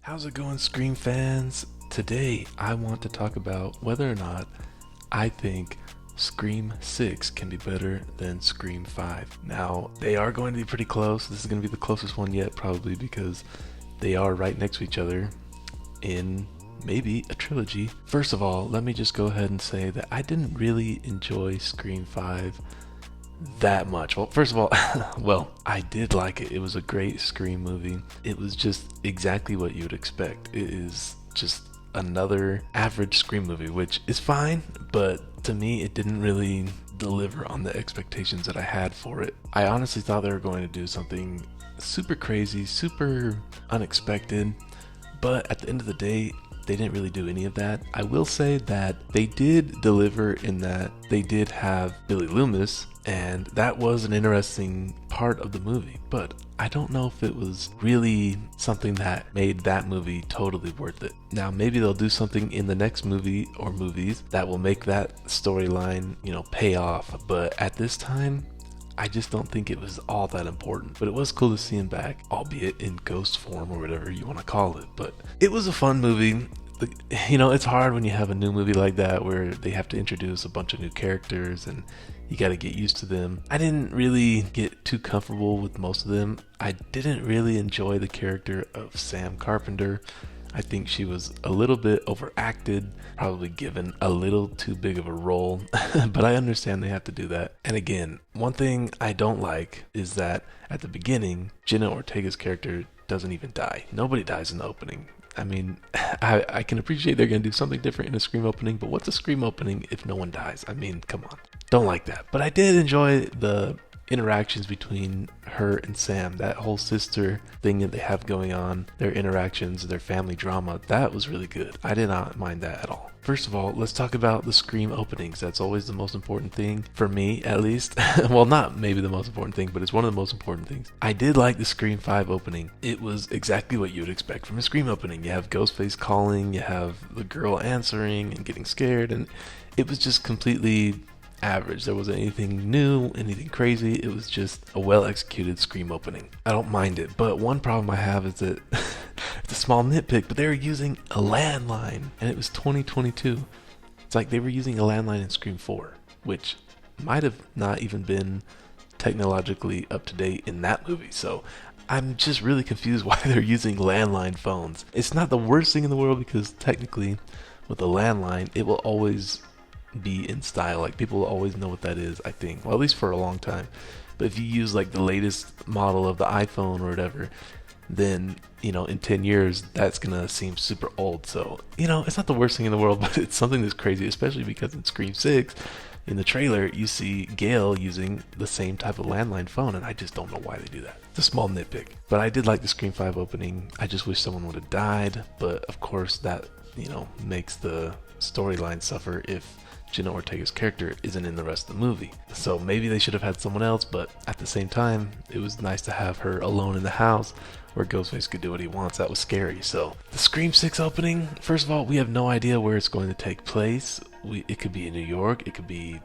How's it going, Scream fans? Today, I want to talk about whether or not I think Scream 6 can be better than Scream 5. Now, they are going to be pretty close. This is going to be the closest one yet, probably because they are right next to each other in maybe a trilogy. First of all, let me just go ahead and say that I didn't really enjoy Scream 5 that much. Well, first of all, well, I did like it. It was a great Scream movie. It was just exactly what you would expect. It is just another average Scream movie, which is fine, but to me, it didn't really deliver on the expectations that I had for it. I honestly thought they were going to do something super crazy, super unexpected, but at the end of the day, they didn't really do any of that. I will say that they did deliver in that they did have Billy Loomis, and that was an interesting part of the movie, but I don't know if it was really something that made that movie totally worth it. Now, maybe they'll do something in the next movie or movies that will make that storyline, pay off, but at this time, I just don't think it was all that important. But it was cool to see him back, albeit in ghost form or whatever you want to call it. But it was a fun movie. It's hard when you have a new movie like that where they have to introduce a bunch of new characters and you got to get used to them. I didn't really get too comfortable with most of them. I didn't really enjoy the character of Sam Carpenter. I think she was a little bit overacted, probably given a little too big of a role, but I understand they have to do that. And again, one thing I don't like is that at the beginning, Jenna Ortega's character doesn't even die. Nobody dies in the opening. I mean, I can appreciate they're going to do something different in a Scream opening, but what's a Scream opening if no one dies? I mean, come on. Don't like that. But I did enjoy the interactions between her and Sam, that whole sister thing that they have going on, their interactions, their family drama, that was really good. I did not mind that at all. First of all, let's talk about the Scream openings. That's always the most important thing, for me at least. Well, not maybe the most important thing, but it's one of the most important things. I did like the Scream 5 opening. It was exactly what you would expect from a Scream opening. You have Ghostface calling, you have the girl answering and getting scared, and it was just completely average. There wasn't anything new, anything crazy. It was just a well-executed Scream opening. I don't mind it, but one problem I have is that it's a small nitpick, but they were using a landline, and it was 2022. It's like they were using a landline in Scream 4, which might have not even been technologically up to date in that movie. So I'm just really confused why they're using landline phones. It's not the worst thing in the world because technically with a landline, it will always be in style. Like, people will always know what that is, I think. Well, at least for a long time. But if you use like the latest model of the iPhone or whatever, then in 10 years that's gonna seem super old. So it's not the worst thing in the world, but it's something that's crazy, especially because in Scream 6 in the trailer you see Gail using the same type of landline phone, and I just don't know why they do that. It's a small nitpick, but I did like the Scream 5 opening. I just wish someone would have died, but of course that makes the storyline suffer if Jenna Ortega's character isn't in the rest of the movie. So maybe they should have had someone else, but at the same time, it was nice to have her alone in the house where Ghostface could do what he wants. That was scary. So the Scream 6 opening, first of all, we have no idea where it's going to take place. It could be in New York, it could be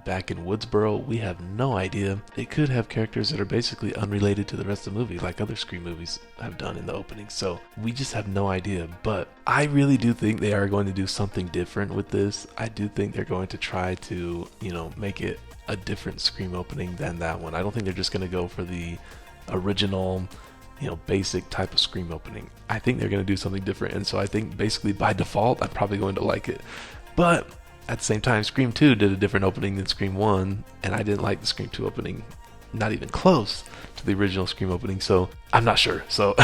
back in Woodsboro. We have no idea. It could have characters that are basically unrelated to the rest of the movie, like other Scream movies have done in the opening. So we just have no idea. But I really do think they are going to do something different with this. I do think they're going to try to, make it a different Scream opening than that one. I don't think they're just going to go for the original, basic type of Scream opening. I think they're going to do something different. And so I think basically by default, I'm probably going to like it. But at the same time, Scream 2 did a different opening than Scream 1, and I didn't like the Scream 2 opening, not even close to the original Scream opening, so I'm not sure. So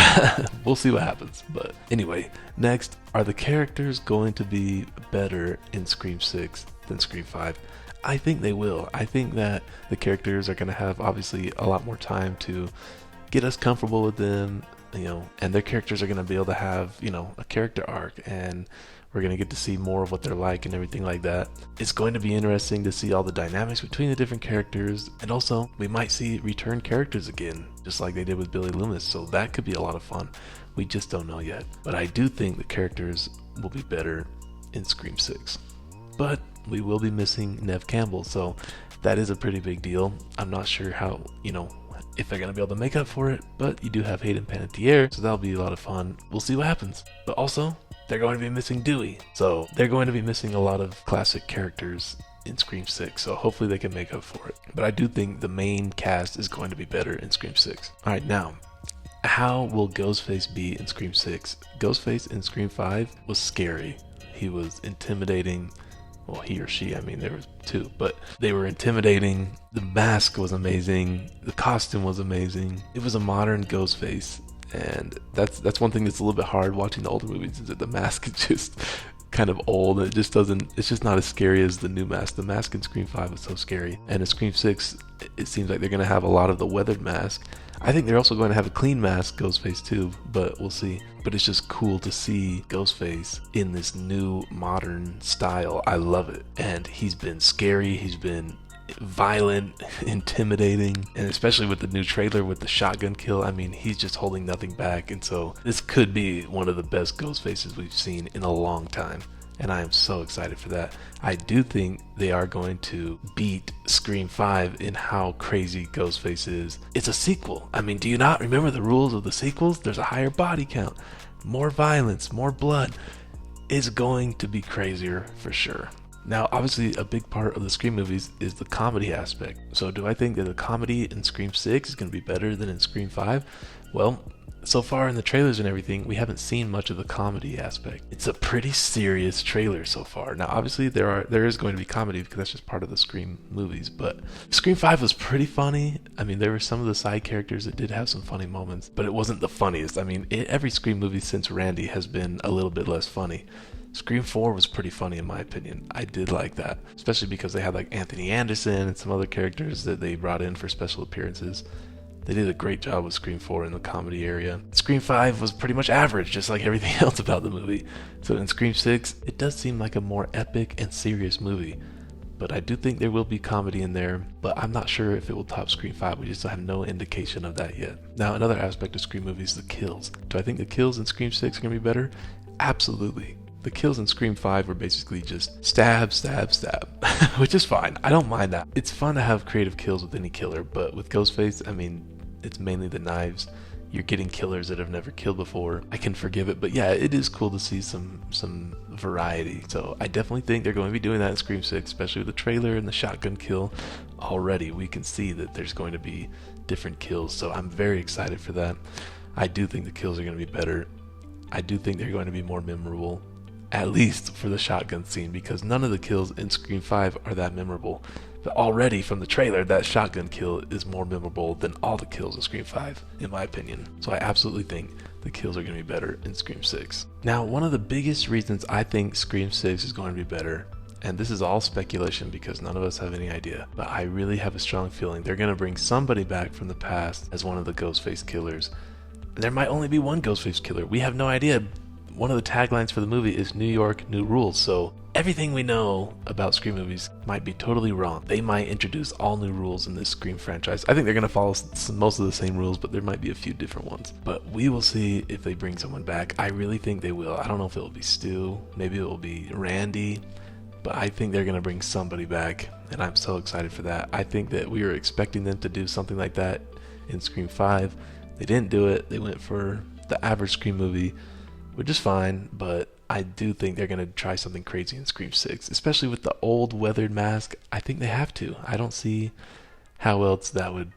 we'll see what happens. But anyway, next, are the characters going to be better in Scream 6 than Scream 5? I think they will. I think that the characters are going to have, obviously, a lot more time to get us comfortable with them, and their characters are going to be able to have, a character arc, and we're going to get to see more of what they're like and everything like that. It's going to be interesting to see all the dynamics between the different characters, and also we might see return characters again, just like they did with Billy Loomis, so that could be a lot of fun. We just don't know yet. But I do think the characters will be better in Scream 6. But we will be missing Neve Campbell, so that is a pretty big deal. I'm not sure how, if they're going to be able to make up for it, but you do have Hayden Panettiere, so that'll be a lot of fun. We'll see what happens. But also, they're going to be missing Dewey, so they're going to be missing a lot of classic characters in Scream 6, so hopefully they can make up for it. But I do think the main cast is going to be better in Scream 6. Alright, now, how will Ghostface be in Scream 6? Ghostface in Scream 5 was scary. He was intimidating. Well, he or she, I mean, there was two, but they were intimidating. The mask was amazing. The costume was amazing. It was a modern Ghostface, and that's one thing that's a little bit hard watching the older movies, is that the mask is just kind of old. It's just not as scary as the new mask. The mask in Scream 5 was so scary, and in Scream 6, it seems like they're going to have a lot of the weathered mask. I think they're also going to have a clean mask, Ghostface too, but we'll see. But it's just cool to see Ghostface in this new modern style. I love it. And he's been scary, he's been violent, intimidating, and especially with the new trailer with the shotgun kill, I mean, he's just holding nothing back. And so this could be one of the best Ghostfaces we've seen in a long time, and I am so excited for that. I do think they are going to beat Scream 5 in how crazy Ghostface is. It's a sequel. I mean, do you not remember the rules of the sequels? There's a higher body count, more violence, more blood. It's going to be crazier for sure. Now, obviously, a big part of the Scream movies is the comedy aspect. So do I think that the comedy in Scream 6 is going to be better than in Scream 5? Well, so far in the trailers and everything, we haven't seen much of the comedy aspect. It's a pretty serious trailer so far. Now, obviously, there is going to be comedy because that's just part of the Scream movies, but Scream 5 was pretty funny. I mean, there were some of the side characters that did have some funny moments, but it wasn't the funniest. I mean, every Scream movie since Randy has been a little bit less funny. Scream 4 was pretty funny in my opinion. I did like that, especially because they had like Anthony Anderson and some other characters that they brought in for special appearances. They did a great job with Scream 4 in the comedy area. Scream 5 was pretty much average, just like everything else about the movie. So in Scream 6, it does seem like a more epic and serious movie. But I do think there will be comedy in there, but I'm not sure if it will top Scream 5. We just have no indication of that yet. Now, another aspect of Scream movies is the kills. Do I think the kills in Scream 6 are going to be better? Absolutely. The kills in Scream 5 were basically just stab, stab, stab, which is fine. I don't mind that. It's fun to have creative kills with any killer, but with Ghostface, I mean, it's mainly the knives. You're getting killers that have never killed before. I can forgive it, but yeah, it is cool to see some variety. So I definitely think they're going to be doing that in Scream 6, especially with the trailer and the shotgun kill. Already, we can see that there's going to be different kills, so I'm very excited for that. I do think the kills are going to be better. I do think they're going to be more memorable, at least for the shotgun scene, because none of the kills in Scream 5 are that memorable. But already from the trailer, that shotgun kill is more memorable than all the kills in Scream 5, in my opinion. So I absolutely think the kills are going to be better in Scream 6. Now, one of the biggest reasons I think Scream 6 is going to be better, and this is all speculation because none of us have any idea, but I really have a strong feeling they're going to bring somebody back from the past as one of the Ghostface killers. And there might only be one Ghostface killer. We have no idea. One of the taglines for the movie is New York, New Rules, so everything we know about Scream movies might be totally wrong. They might introduce all new rules in this Scream franchise. I think they're going to follow most of the same rules, but there might be a few different ones. But we will see if they bring someone back. I really think they will. I don't know if it will be Stu, maybe it will be Randy, but I think they're going to bring somebody back, and I'm so excited for that. I think that we were expecting them to do something like that in Scream 5. They didn't do it. They went for the average Scream movie, which is fine, but I do think they're going to try something crazy in Scream 6, especially with the old weathered mask. I think they have to. I don't see how else that would,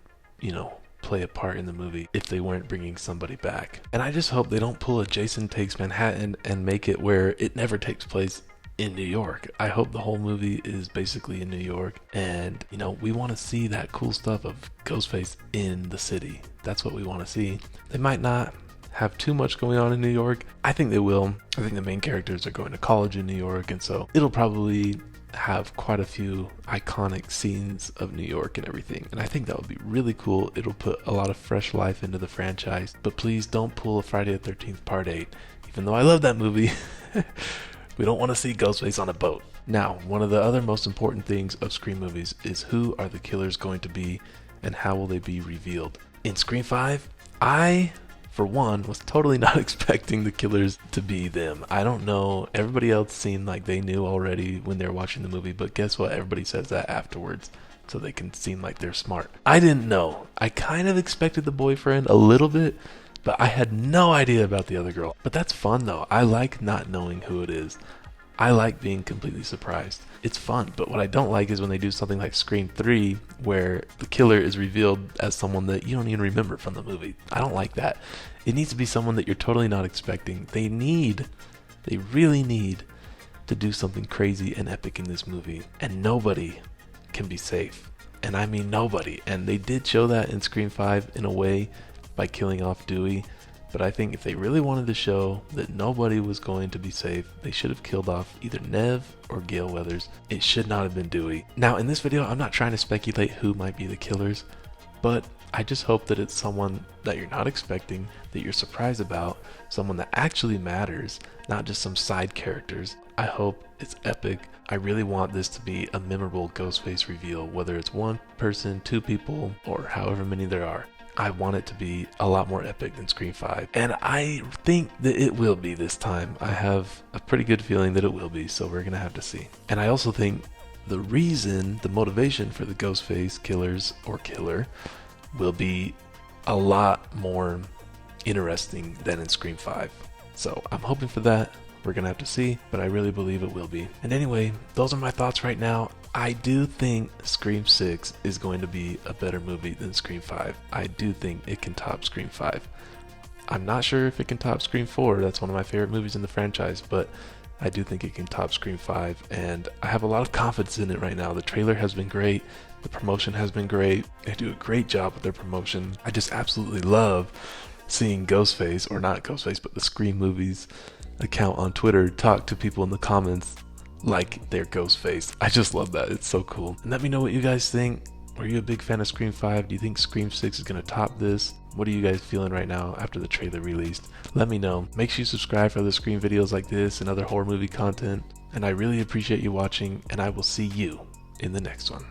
play a part in the movie if they weren't bringing somebody back. And I just hope they don't pull a Jason Takes Manhattan and make it where it never takes place in New York. I hope the whole movie is basically in New York, and we want to see that cool stuff of Ghostface in the city. That's what we want to see. They might not have too much going on in New York. I think they will. I think the main characters are going to college in New York, and so it'll probably have quite a few iconic scenes of New York and everything, and I think that would be really cool. It'll put a lot of fresh life into the franchise, but please don't pull a Friday the 13th Part 8, even though I love that movie. We don't want to see Ghostface on a boat. Now, one of the other most important things of Scream movies is who are the killers going to be and how will they be revealed. In Scream 5, I, for one, was totally not expecting the killers to be them. I don't know, everybody else seemed like they knew already when they were watching the movie, but guess what? Everybody says that afterwards. so they can seem like they're smart. I didn't know. I kind of expected the boyfriend a little bit, but I had no idea about the other girl. But that's fun though. I like not knowing who it is. I like being completely surprised. It's fun, but what I don't like is when they do something like Scream 3 where the killer is revealed as someone that you don't even remember from the movie. I don't like that. It needs to be someone that you're totally not expecting. They really need to do something crazy and epic in this movie, and nobody can be safe. And I mean nobody. And they did show that in Scream 5 in a way by killing off Dewey. But I think if they really wanted to show that nobody was going to be safe, they should have killed off either Nev or Gale Weathers. It should not have been Dewey. Now in this video, I'm not trying to speculate who might be the killers, but I just hope that it's someone that you're not expecting, that you're surprised about, someone that actually matters, not just some side characters. I hope it's epic. I really want this to be a memorable Ghostface reveal, whether it's one person, two people, or however many there are. I want it to be a lot more epic than Scream 5. And I think that it will be this time. I have a pretty good feeling that it will be, so we're going to have to see. And I also think the motivation for the Ghostface killers or killer will be a lot more interesting than in Scream 5. So I'm hoping for that. We're going to have to see, but I really believe it will be. And anyway, those are my thoughts right now. I do think Scream 6 is going to be a better movie than Scream 5. I do think it can top Scream 5. I'm not sure if it can top Scream 4. That's one of my favorite movies in the franchise, but I do think it can top Scream 5, and I have a lot of confidence in it right now. The trailer has been great. The promotion has been great. They do a great job with their promotion. I just absolutely love seeing Ghostface, or not Ghostface, but the Scream Movies account on Twitter talk to people in the comments like they're Ghostface. I just love that. It's so cool. And let me know what you guys think. Are you a big fan of Scream 5? Do you think Scream 6 is going to top this? What are you guys feeling right now after the trailer released? Let me know. Make sure you subscribe for other Scream videos like this and other horror movie content. And I really appreciate you watching, and I will see you in the next one.